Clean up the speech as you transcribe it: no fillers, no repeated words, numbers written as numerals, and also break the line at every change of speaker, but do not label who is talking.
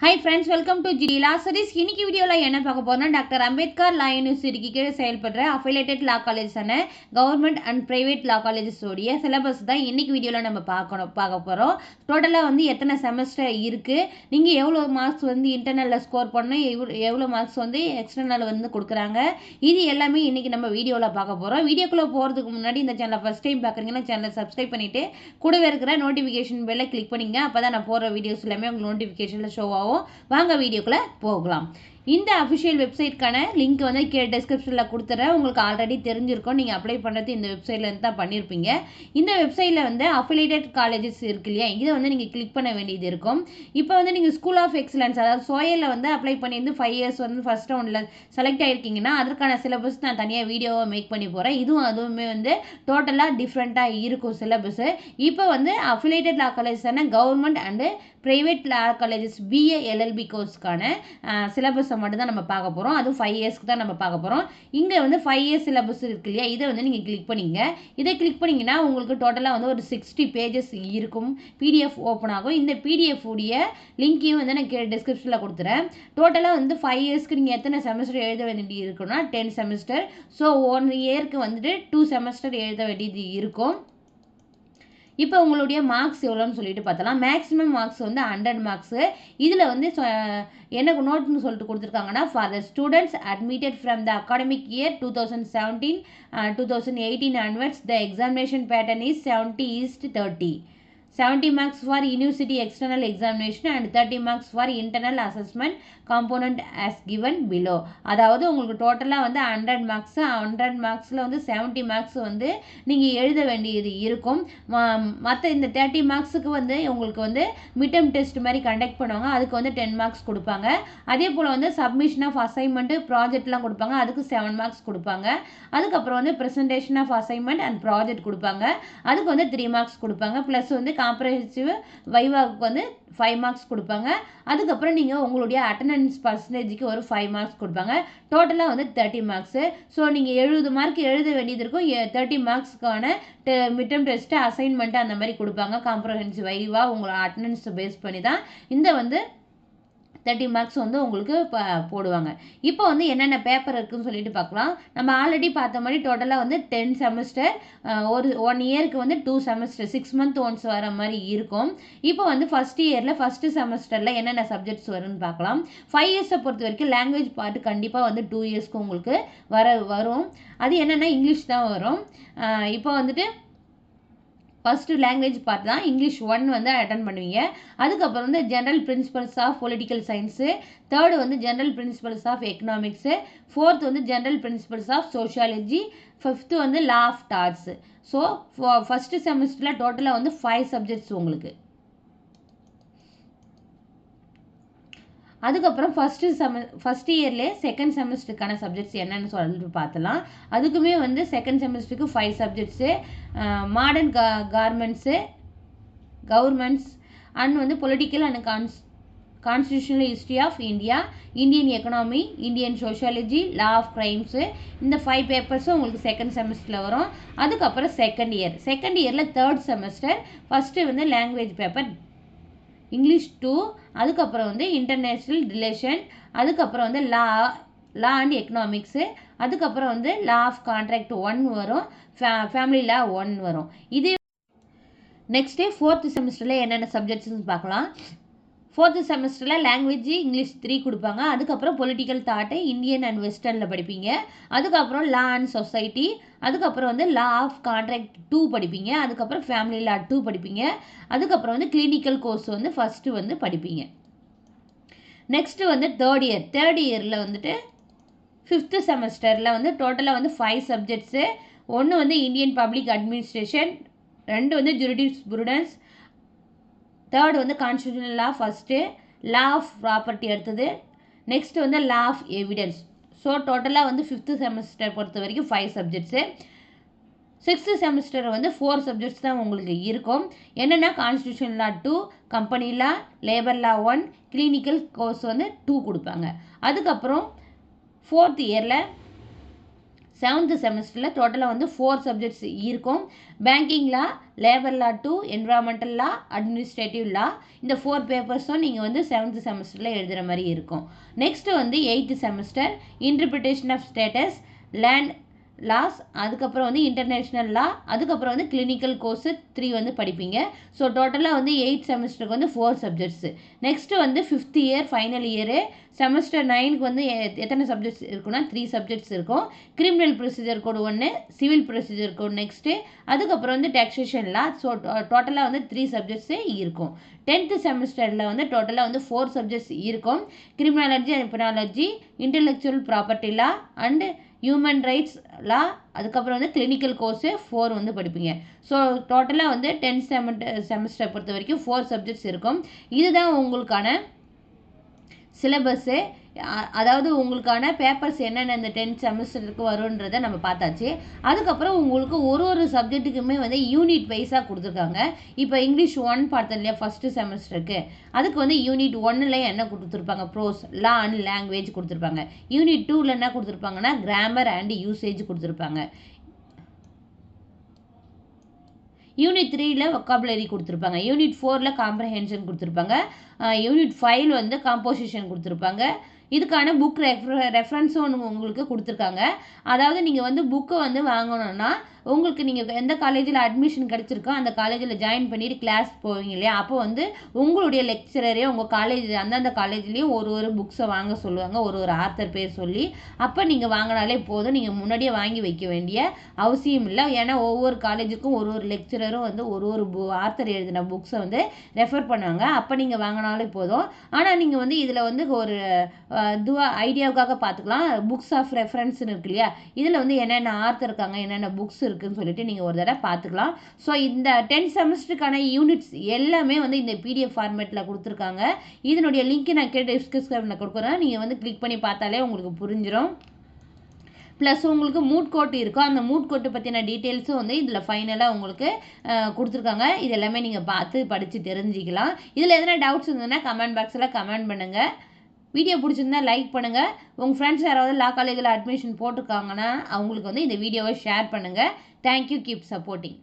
Hi friends, welcome to GD Law Series. இன்னைக்கு வீடியோல என்ன பார்க்க போறோம்னா டாக்டர் அம்பேத்கர் லா யூனிவர்சிட்டிக்கு கீழே செயல்படுற அஃபிலியேட்டட் லா காலேஜஸான government and private law colleges உடைய சிலபஸ் தான் இன்னைக்கு வீடியோல நம்ம பார்க்க போறோம். டோட்டலா எத்தனை செமஸ்டர் இருக்கு, நீங்க எவ்வளவு மார்க்ஸ் இன்டர்னல்ல ஸ்கோர் பண்ணணும், எவ்வளவு மார்க்ஸ் எக்ஸ்டர்னல் கொடுக்குறாங்க, இது எல்லாமே இன்னைக்கு நம்ம வீடியோல பார்க்க போறோம். வீடியோக்குள்ள போறதுக்கு முன்னாடி இந்த சேனலை ஃபர்ஸ்ட் டைம் பார்க்குறீங்கன்னா சேனலை சப்ஸ்கிரைப் பண்ணிட்டு கூடவே இருக்கிற நோட்டிஃபிகேஷன் பெல்லை கிளிக் பண்ணிங்க. அப்பதான் நான் போற வீடியோஸ் எல்லாமே உங்களுக்கு நோட்டிஃபிகேஷன்ல ஷோ ஆகும். வாங்க வீடியோக்குள்ள போகலாம். இந்த அஃபிஷியல் வெப்சைட்கான லிங்க் கீழே டிஸ்கிரிப்ஷனில் கொடுத்துறேன். உங்களுக்கு ஆல்ரெடி தெரிஞ்சிருக்கும், நீங்கள் அப்ளை பண்ணுறது இந்த வெப்சைட்லேருந்து தான் பண்ணியிருப்பீங்க. இந்த வெப்சைட்டில் அஃபிலியேட்டட் காலேஜஸ் இருக்கு இல்லையா, இதை நீங்கள் கிளிக் பண்ண வேண்டியது இருக்கும். இப்போ நீங்கள் ஸ்கூல் ஆஃப் எக்ஸலன்ஸ், அதாவது சோயலில் அப்ளை பண்ணியிருந்து 5 இயர்ஸ் ஃபர்ஸ்ட் ரவுண்டில் செலக்ட் ஆகிருக்கீங்கன்னா அதற்கான சிலபஸ் நான் தனியாக வீடியோவை மேக் பண்ணி போகிறேன். அதுவுமே டோட்டலாக டிஃப்ரெண்ட்டாக இருக்கும் சிலபஸ். இப்போ அஃபிலியேட்டட் லா காலேஜஸான government and private law colleges BA LLB கோர்ஸ்க்கான சிலபஸை மட்டும் தான் நம்ம பார்க்க போகிறோம். அதுவும் 5 இயர்ஸ்க்கு தான் நம்ம பார்க்க போகிறோம். இங்கே 5 இயர்ஸ் சிலபஸ் இருக்கு இல்லையா, இதை நீங்கள் கிளிக் பண்ணிங்க. இதை கிளிக் பண்ணிங்கன்னா உங்களுக்கு டோட்டலாக ஒரு 60 பேஜஸ் இருக்கும். பிடிஎஃப் ஓப்பன் ஆகும். இந்த பிடிஎஃப் உடைய லிங்கையும் நான் டிஸ்கிரிப்ஷனில் கொடுத்துறேன். டோட்டலாக 5 இயர்ஸ்க்கு நீங்கள் எத்தனை செமஸ்டர் எழுத வேண்டியது இருக்குன்னா 10 செமஸ்டர். ஸோ 1 இயருக்கு 2 செமஸ்டர் எழுத வேண்டியது இருக்கும். இப்போ உங்களுடைய மார்க்ஸ் எவ்வளோன்னு சொல்லிட்டு பார்த்தலாம். Maximum marks 100 marks. இதில் என்ன நோட்னு சொல்லிட்டு கொடுத்துருக்காங்கன்னா, for the students admitted from the academic year 2017-2018 onwards, the examination pattern is 70:30. 70 marks for university external examination and 30 marks for internal assessment component as given below. அதாவது உங்களுக்கு டோட்டலாக 100 மார்க்ஸ், 100 மார்க்ஸில் 70 மார்க்ஸ் நீங்கள் எழுத வேண்டியது இருக்கும். மற்ற இந்த 30 மார்க்ஸுக்கு உங்களுக்கு மிட்டம் டெஸ்ட் மாதிரி கண்டக்ட் பண்ணுவாங்க. அதுக்கு 10 மார்க்ஸ் கொடுப்பாங்க. அதே போல் சப்மிஷன் ஆஃப் அசைன்மெண்ட்டு ப்ராஜெக்ட்லாம் கொடுப்பாங்க. அதுக்கு 7 மார்க்ஸ் கொடுப்பாங்க. அதுக்கப்புறம் presentation of assignment and project கொடுப்பாங்க. அதுக்கு 3 மார்க்ஸ் கொடுப்பாங்க. ப்ளஸ் காம்ப்ரஹென்சிவ் வைவாவுக்கு 5 மார்க்ஸ் கொடுப்பாங்க. அதுக்கப்புறம் நீங்கள் உங்களுடைய அட்டண்டன்ஸ் பர்சன்டேஜுக்கு ஒரு 5 மார்க்ஸ் கொடுப்பாங்க. டோட்டலாக 30 மார்க்ஸு. ஸோ நீங்கள் 70 மார்க் எழுத வேண்டியது இருக்கும். 30 மார்க்ஸ்க்கான மிட்டம் டெஸ்ட்டு, அசைன்மெண்ட்டு அந்த மாதிரி கொடுப்பாங்க. காம்ப்ரஹென்சிவ் வைவா உங்களோட அட்டண்டன்ஸை பேஸ் பண்ணி தான் இந்த 30 மார்க்ஸ் உங்களுக்கு போடுவாங்க. இப்போ என்னென்ன பேப்பர் இருக்குன்னு சொல்லிட்டு பார்க்கலாம். நம்ம ஆல்ரெடி பார்த்த மாதிரி டோட்டலாக 10 செமஸ்டர், ஒரு 1 இயருக்கு 2 செமஸ்டர், 6 மந்த் ஒன்ஸ் வர மாதிரி இருக்கும். இப்போ ஃபர்ஸ்ட் இயரில் ஃபர்ஸ்ட் செமஸ்டரில் என்னென்ன சப்ஜெக்ட்ஸ் வரும்னு பார்க்கலாம். 5 இயர்ஸை பொறுத்த வரைக்கும் லாங்குவேஜ் பார்ட் கண்டிப்பாக 2 இயர்ஸ்க்கு உங்களுக்கு வரும். அது என்னென்னா இங்கிலீஷ் தான் வரும். இப்போ ஃபர்ஸ்ட் லாங்குவேஜ் பார்ட் தான் இங்கிலீஷ் 1 அட்டன் பண்ணுவீங்க. அதுக்கப்புறம் general principles of political science, third general principles of economics, fourth general principles of sociology, fifth law of torts. So first செமஸ்டரில் டோட்டலாக 5 சப்ஜெக்ட்ஸ் உங்களுக்கு. அதுக்கப்புறம் ஃபர்ஸ்ட் இயர்லேயே செகண்ட் செமஸ்டருக்கான சப்ஜெக்ட்ஸ் என்னென்னு சொல்லிட்டு பார்த்தலாம். அதுக்குமே செகண்ட் செமஸ்டருக்கு 5 subjects, modern governments, governments and political and constitutional history of India, Indian economy, Indian sociology, law of crimes, இந்த 5 பேப்பர்ஸும் உங்களுக்கு செகண்ட் செமஸ்டரில் வரும். அதுக்கப்புறம் செகண்ட் இயரில் third semester first language paper English 2, அதுக்கப்புறம் இன்டர்நேஷ்னல் ரிலேஷன், அதுக்கப்புறம் லா அண்ட் எக்கனாமிக்ஸு, அதுக்கப்புறம் law of contract 1 வரும், ஃபேமிலி லா 1 வரும். இது நெக்ஸ்ட்டு ஃபோர்த் செமஸ்டரில் என்னென்ன சப்ஜெக்ட்ஸ்னு பார்க்கலாம். ஃபோர்த்து செமஸ்டரில் லாங்குவேஜ் இங்கிலீஷ் 3 கொடுப்பாங்க. அதுக்கப்புறம் பொலிட்டிக்கல் தாட்டு இந்தியன் அண்ட் வெஸ்டர்னில் படிப்பீங்க. அதுக்கப்புறம் லா அண்ட் சொசைட்டி, அதுக்கப்புறம் லா ஆஃப் கான்ட்ராக்ட் 2 படிப்பீங்க. அதுக்கப்புறம் ஃபேமிலி லா 2 படிப்பீங்க. அதுக்கப்புறம் கிளினிக்கல் கோர்ஸ் ஃபஸ்ட்டு படிப்பீங்க. நெக்ஸ்ட்டு தேர்ட் இயரில் ஃபிஃப்த்து செமஸ்டரில் டோட்டலாக 5 சப்ஜெக்ட்ஸு. ஒன்று Indian public administration, 2 jurisprudence, third constitutional law first, law of property அடுத்தது, next law of evidence. So டோட்டலாக ஃபிஃப்த்து செமஸ்டர் பொறுத்த வரைக்கும் 5 சப்ஜெக்ட்ஸு. சிக்ஸ்த்து செமஸ்டர் 4 சப்ஜெக்ட்ஸ் தான் உங்களுக்கு இருக்கும். என்னென்னா கான்ஸ்டியூஷன் லா 2, கம்பெனி லா, லேபர் லா 1, கிளினிக்கல் கோர்ஸ் 2 கொடுப்பாங்க. அதுக்கப்புறம் ஃபோர்த் இயரில் 7th செமஸ்டரில் டோட்டலாக வந்து 4 சப்ஜெக்ட்ஸ் இருக்கும். பேங்கிங் லா, லேபர் லா 2, என்விரான்மெண்டல் லா, அட்மினிஸ்ட்ரேட்டிவ் லா, இந்த 4 பேப்பர்ஸும் நீங்கள் வந்து 7th செமஸ்டரில் எழுதுகிற மாதிரி இருக்கும். நெக்ஸ்ட் வந்து 8th semester interpretation of statutes, land laws, அதுக்கப்புறம் வந்து இன்டர்நேஷ்னல் லா, அதுக்கப்புறம் வந்து கிளினிக்கல் கோர்ஸு 3 வந்து படிப்பீங்க. ஸோ டோட்டலாக வந்து 8 செமஸ்டருக்கு வந்து 4 சப்ஜெக்ட்ஸு. நெக்ஸ்ட்டு வந்து 5th year final year semester 9க்கு வந்து எத்தனை சப்ஜெக்ட்ஸ் இருக்குன்னா 3 சப்ஜெக்ட்ஸ் இருக்கும். Criminal procedure code 1, civil procedure code next, அதுக்கப்புறம் வந்து டேக்ஸேஷன் லா. ஸோ டோட்டலாக வந்து 3 சப்ஜெக்ட்ஸே இருக்கும். 10th செமஸ்டரில் வந்து டோட்டலாக வந்து 4 சப்ஜெக்ட்ஸ் இருக்கும். Criminology and penology, intellectual property law and human rights law, அதுக்கப்புறம் வந்து கிளினிக்கல் கோர்ஸு 4 வந்து படிப்பீங்க. ஸோ டோட்டலாக வந்து 10th செமஸ்டரை பொறுத்த வரைக்கும் 4 சப்ஜெக்ட்ஸ் இருக்கும். இதுதான் உங்களுக்கான சிலபஸ்ஸு. அதாவது உங்களுக்கான பேப்பர்ஸ் என்னென்ன இந்த 10th செமஸ்டருக்கு வரும்ன்றதை நம்ம பார்த்தாச்சு. அதுக்கப்புறம் உங்களுக்கு ஒரு சப்ஜெக்ட்டுக்குமே வந்து யூனிட் வைஸாக கொடுத்துருக்காங்க. இப்போ இங்கிலீஷ் 1 பார்த்தோம் இல்லையா ஃபஸ்ட்டு செமஸ்டருக்கு, அதுக்கு வந்து யூனிட் 1ல் என்ன கொடுத்துருப்பாங்க, ப்ரோஸ், லா அண்ட் லாங்குவேஜ் கொடுத்துருப்பாங்க. யூனிட் 2ல் என்ன கொடுத்துருப்பாங்கன்னா கிராமர் அண்ட் யூசேஜ் கொடுத்துருப்பாங்க. யூனிட் 3ல் வொக்காபுலரி கொடுத்துருப்பாங்க. யூனிட் 4ல் காம்ப்ரஹென்ஷன் கொடுத்துருப்பாங்க. யூனிட் 5 வந்து காம்போசிஷன் கொடுத்துருப்பாங்க. இதுக்கான புக் ரெஃபரன்ஸும் உங்களுக்கு கொடுத்துருக்காங்க. அதாவது நீங்கள் வந்து புக்கை வந்து வாங்கணுன்னா உங்களுக்கு நீங்கள் எந்த காலேஜில் அட்மிஷன் கிடச்சிருக்கோ அந்த காலேஜில் ஜாயின் பண்ணிவிட்டு கிளாஸ் போவீங்க இல்லையா, அப்போ வந்து உங்களுடைய லெக்சரரே உங்கள் காலேஜ் அந்தந்த காலேஜ்லேயும் ஒரு புக்ஸை வாங்க சொல்லுவாங்க, ஒரு ஆர்த்தர் பேர் சொல்லி. அப்போ நீங்கள் வாங்கினாலே போதும், நீங்கள் முன்னாடியே வாங்கி வைக்க வேண்டிய அவசியம் இல்லை. ஏன்னா ஒவ்வொரு காலேஜுக்கும் ஒரு லெக்சரரும் வந்து ஒரு ஆர்த்தர் எழுதின புக்ஸை வந்து ரெஃபர் பண்ணுவாங்க. அப்போ நீங்கள் வாங்கினாலே போதும். ஆனால் நீங்கள் வந்து இதில் வந்து ஒரு ஐடியாவுக்காக பார்த்துக்கலாம். புக்ஸ் ஆஃப் ரெஃபரன்ஸ்னு இருக்கு இல்லையா, இதில் வந்து என்னென்ன ஆர்த்தர் இருக்காங்க, என்னென்ன புக்ஸ் இருக்குன்னு சொல்லிட்டு நீங்கள் ஒரு தடவை பார்த்துக்கலாம். ஸோ இந்த 10th செமஸ்டருக்கான யூனிட்ஸ் எல்லாமே வந்து இந்த பிடிஎஃப் ஃபார்மேட்டில் கொடுத்துருக்காங்க. இதனுடைய லிங்க் நான் டிஸ்கிரிப்ஷனில் கொடுக்குறேன். நீங்கள் வந்து கிளிக் பண்ணி பார்த்தாலே உங்களுக்கு புரிஞ்சிடும். ப்ளஸ் உங்களுக்கு மூட் கோட் இருக்கும். அந்த மூட் கோட்டை பற்றின டீட்டெயில்ஸும் வந்து இதில் ஃபைனலாக உங்களுக்கு கொடுத்துருக்காங்க. இது எல்லாமே நீங்கள் பார்த்து படித்து தெரிஞ்சிக்கலாம். இதில் எதனா டவுட்ஸ் இருந்ததுன்னா கமெண்ட் பாக்ஸில் கமெண்ட் பண்ணுங்கள். வீடியோ பிடிச்சிருந்தா லைக் பண்ணுங்கள். உங்கள் ஃப்ரெண்ட்ஸ் யாராவது லா காலேஜில் அட்மிஷன் போட்டிருக்காங்கன்னா அவங்களுக்கு வந்து இந்த வீடியோவை ஷேர் பண்ணுங்கள். Thank you, keep supporting.